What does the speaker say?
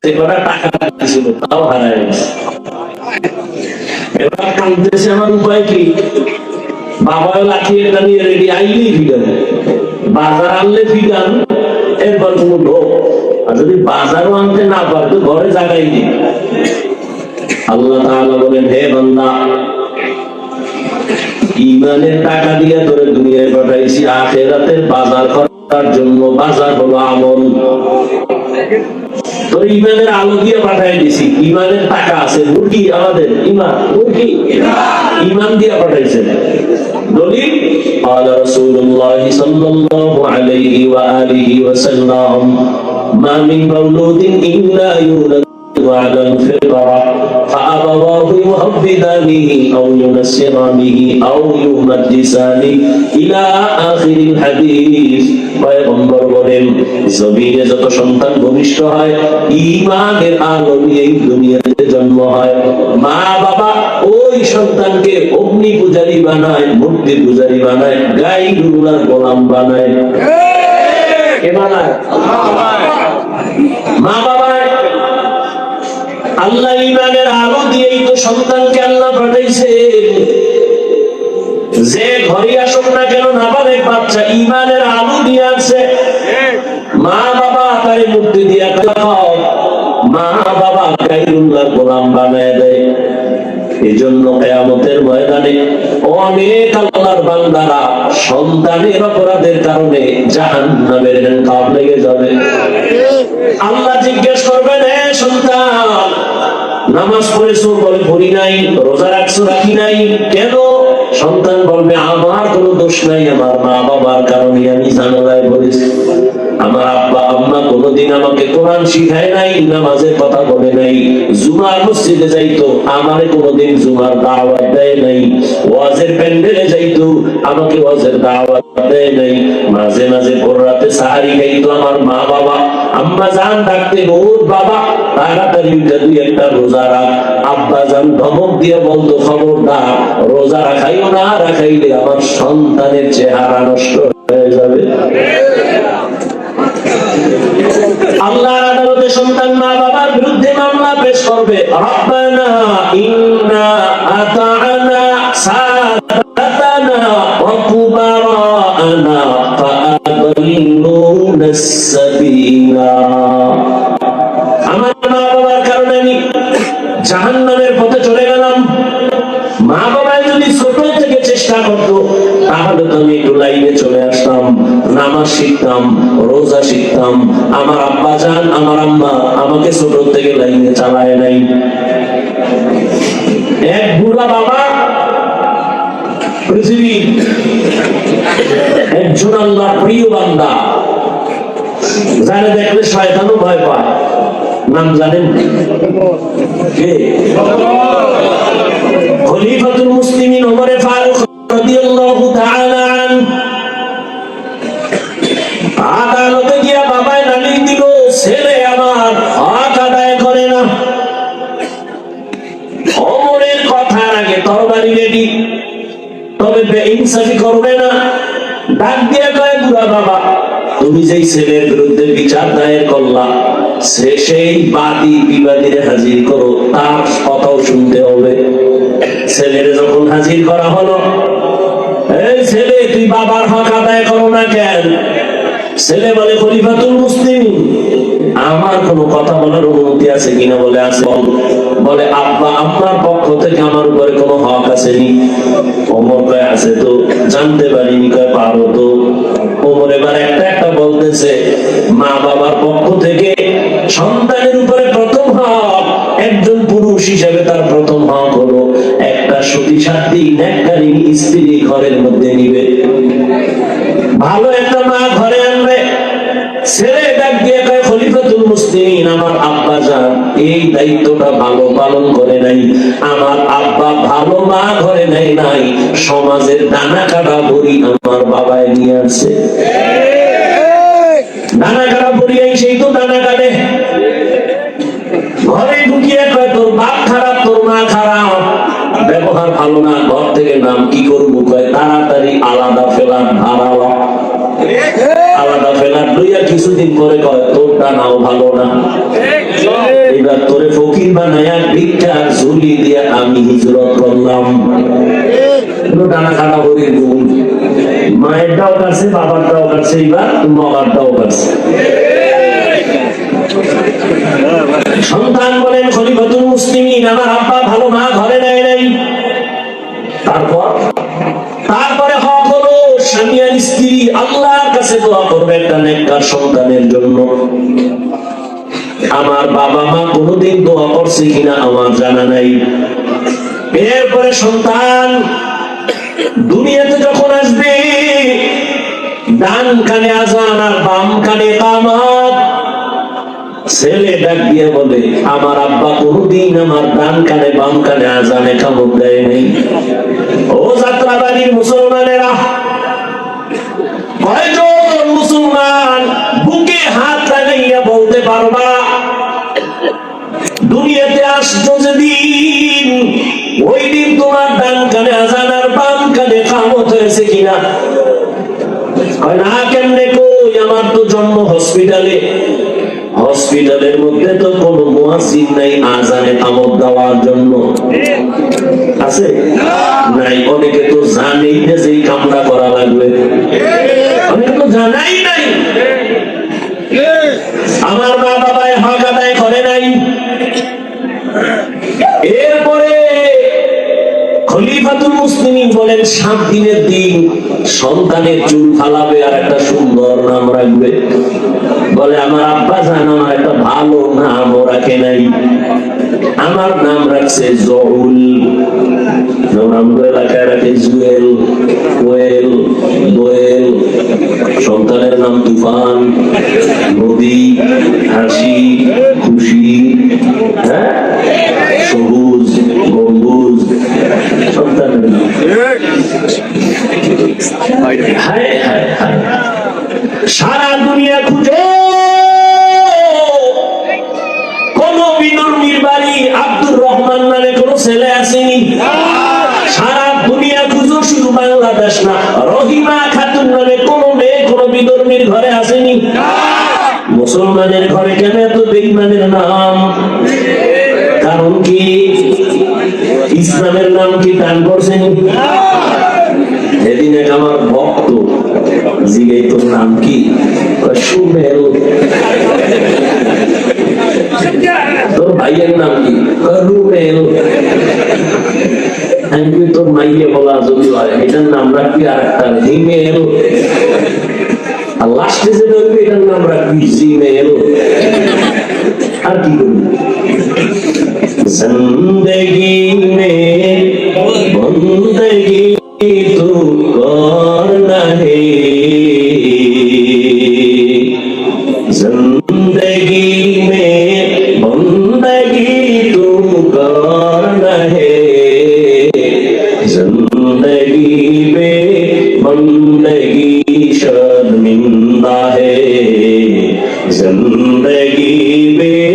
টাকা ছিল তাও হারায় গেছে। এবার কাঁদতেছে, আমার উপায় কি? বাবা লাঠি একটা নিয়ে রেডি, আইলেই ফিগান, বাজার আনলে ফিগান, এরপর কোনো লোক। আর যদি বাজারও আনতে না পারতো ঘরে জায়গায় নেই। আল্লাহ তাআলা বলেন, হে বান্দা, ঈমানের টাকা দিয়ে তোরে দুনিয়ায় পাঠাইছি আখিরাতের বাজার করার জন্য। বাজার হলো আমল। তোর ঈমানের আলো দিয়ে পাঠাই দিছি। ঈমানের টাকা আছে, মুরগি আমাদের ঈমান, মুরগি ঈমান দিয়ে পাঠাইছে। দলিল قال رسول الله صلى الله عليه وآله وسلم ما من مولود إلا يولد على الفطرة فأبواه يهودانه أو ينصرانه أو يمجسانه إلى آخر الحديث। পয়গম্বর বলেন, জমিনে যত সন্তান ভূমিষ্ঠ হয় ঈমানের আলো নিয়ে দুনিয়াতে জন্ম হয়। মা বাবা ওই সন্তানকে অগ্নি পূজারী বানায়, মূর্তি পূজারী বানায়, গাই গরুর গোলাম বানায়। কে বানায়? মা বাবা। আল্লাহ ঈমানের আলো দিয়েই তো সন্তানকে আল্লাহ পাঠাইছে। যে ঘরে আসুক না কেন নাবালেক বাচ্চা ঈমানের আলো দিয়ে আছে। মা বাবা তারে মূর্তি দিয়া খাও, মা বাবা গায়রুল্লাহর গোলাম বানায় দেয়। এজন্য কিয়ামতের ময়দানে অনেক আল্লাহর বান্দারা সন্তানের অপরাধের কারণে জাহান্নামের কাপ লেগে যাবে। আল্লাহ জিজ্ঞেস করবেন, হে সন্তান, নামাজ পড়েছো? বলে পড়ি নাই। রোজা রাখছো? রাখি নাই। কেন? সন্তান বলবে, আমার কোনো দোষ নাই, আমার মা বাবার কারণে আমি ঝামেলায় পড়েছি। আমার আব্বা আম্মা কোনোদিন আমাকে কোরআন শিখায় নাই, নামাজের কথা বলে নাই। জুমার মসজিদে যাইতো, আমারে কোনোদিন জুমার দাওয়াত দেয় নাই। ওয়াজের প্যান্ডেলে যাইতো, আমাকে ওয়াজের দাওয়াত দেয় নাই। মাঝে মাঝে ভোর রাতে সাহারি খাইতো আমার মা বাবা। আম্মা জান ডাকতে, ওর বাবা তাড়াতাড়ি উঠে দুই একটা রোজা রাখ। আব্বা জান ধমক দিয়ে বলতো, খবরদার রোজা রাখাইও না, রাখাইলে আমার সন্তানের চেহারা নষ্ট হয়ে যাবে। আল্লাহর আদালতে সন্তান মা বাবার বিরুদ্ধে মামলা পেশ করবে। রব্বানা ইন্না আতা'না সাদাতানা ওয়া কুবারানা ফাআদল্লুনা সাবিলা। আমার মা বাবার কারণে আমি জাহান্নামের পথে চলে গেলাম। মা বাবা যদি ছোট থেকে চেষ্টা করতো তাহলে তো আমি একটু লাইনে চলে আসতাম, নামাজ শিখতাম, রোজা শিখতাম। আমার আব্বা জান, আমার আম্মা আমাকে ছোট থেকে লাইনে চালায় নাই। এক বুড়া বাবা পৃথিবীর একজন আল্লাহর প্রিয় বান্দা, যারা দেখলে শয়তানও ভয় পায়। নাম জানেন কে? খলিফাতুল মুসলিমিন ওমর ফারুক রাদিয়াল্লাহু তাআলা আনহু। আদালতে গিয়া বাবায় নালিশ দিল, ছেলে আমার হক আদায় করে না। ওমরের কথার আগে তরবারি রেডি, তবে বেইনসাফি করবে না। ডাক দিয়া কয়, বুড়া বাবা, তুমি যেই ছেলের বিরুদ্ধে বিচার দায়ের করলা, সেই বাদী বিবাদীরে হাজির করো, তার কথাও শুনতে হবে। ছেলের যখন হাজির করা হলো, এই ছেলে, তুই বাবার হক আদায় করো না কেন? ছেলে বলে, খলিফাতুল মুসলিমিন, আমার কোনো কথা বলার অনুমতি আছে কিনা? বলে আছে। বলে, আব্বা আম্মার পক্ষ থেকে আমার উপরে কোনো হক আসেনি? ওমর কয়, আছে তো। জানতে পারিনি? কয়, পারো তো। ওমর এবার একটা একটা বলতেছে, মা বাবার পক্ষ থেকে সন্তানের উপরে প্রথম হক, একজন পুরুষ হিসেবে তার প্রথম হক হলো একটা সতী সাধ্বী নেককারী স্ত্রী ঘরের মধ্যে নিবে, ভালো একটা মা ঘরে আনবে। ছেলে ডাক দিয়ে কয়, খলিফাতুল মুসলিমিন, আমার আব্বা জান এই দায়িত্বটা ভালো পালন করে নাই। আমার আব্বা ভালো মা ঘরে নেয় নাই, সমাজের দানা কাটা বড়ি আমার বাবায় নিয়ে আসছে। দানা কাটা বড়ি সেই তো দানা কাটে। ঘরে ঢুকিয়ে কয়, তোর বাপ খারাপ, তোর মা খারাপ, ব্যবহার ভালো না, ঘর থেকে নাম কি করবো? কয়, তাড়াতাড়ি আলাদা ফ্ল্যাট ভাড়া, আলাদা ফ্ল্যাট লইয়া কিছুদিন পরে কয় তোরটা নাও ভালো না, এবার তোরে ফকির বানায়া ভিক্ষার ঝুলি দিয়া আমি হিজরত করলাম। ডানা কাটা হরির গুণ, মায়েরটাও কাছে বাবারটাও কাছে, এবার বাবারটাও কাছে। সন্তান বলেন খলিফাতুল মুসলিমিন, আমার আব্বা ভালো মা ঘরে নেয় নাই। তারপরে হক হলো স্বামী আর স্ত্রী আল্লাহর কাছে দোয়া করবে একটা নেককার সন্তানের জন্য। আমার বাবা মা কোনোদিন দোয়া করছে কিনা আমার জানা নাই। এরপরে সন্তান দুনিয়াতে যখন আসবে, ডান কানে আযান আর বাম কানে ইকামত। ছেলে ডাক দিয়ে বলে আমার আব্বা কোনদিন আমার ডান কানে বাম কানে আযান ইকামত দেয় নাই। ও যাত্রাবাড়ির মুসলমানেরা, কয়জন মুসলমান বুকে হাত লাগাইয়া বলতে পারবা দুনিয়াতে আসছো যেদিন, ওই দিন তোমার ডান কানে আযান আর বাম কানে ইকামত হয়েছে কিনা? কয় না, কেমনে কই, আমার তো জন্ম হসপিটালে, হসপিটালের মধ্যে তো কোনো মুয়াজ্জিন নাই আযানে ইকামত দেওয়ার জন্য, আছে নাই? অনেকে তো জানেই না যে এই কামটা করা লাগবে, অনেকে তো জানাই নাই। আমার মা বাবায় হক আদায় করে নাই। এরপরে খলিফাতুল মুসলিমিন বলেন 7 দিনের দিন সন্তানের চুল ফালাবে আর একটা সুন্দর নাম রাখবে। বলে আমার আব্বা জান আমার একটা ভালো নামও রাখে নাই, আমার নাম রাখছে জহুল। আমরা এলাকায় রাখে জুয়েল, কোয়েল, দোয়েল। সন্তানের নাম তুফান, নদী, হাসি, খুশি, হ্যাঁ, সবুজ, গম্বুজ সন্তানের নাম। হায় হায় হায়, সারা দুনিয়া খুঁজে কোন বিনর্মীর বাড়ি আব্দুর রহমান নামে কোন ছেলে আসেনি। সারা দুনিয়া খুঁজো, শুধু বাংলাদেশ না, রহিমা খাতুন নামে কোন মেয়ে কোন বিনর্মীর ঘরে আসেনি। মুসলমানের ঘরে কেন এত বেঈমানের নাম? কারণ কি ইসলামের নাম কি দান করছেন? এদিন এক আমার ভক্ত জিজ্ঞেস তোর নাম কি? সুমেল। তোর ভাইয়ের নাম কি? রুমেল। তোর মাইয়ে বলা যদি হয় এটার নাম রাখবি আর একটা হিমেল, আর লাস্টে যে ধরবি এটার নাম রাখবি জিমেল। আর কি করবি? জিন্দগি মে বন্দগি তু করনা হে, जिंदगी में बंदगी तू करना है, जिंदगी में बंदगी शर्मिंदा है, जिंदगी में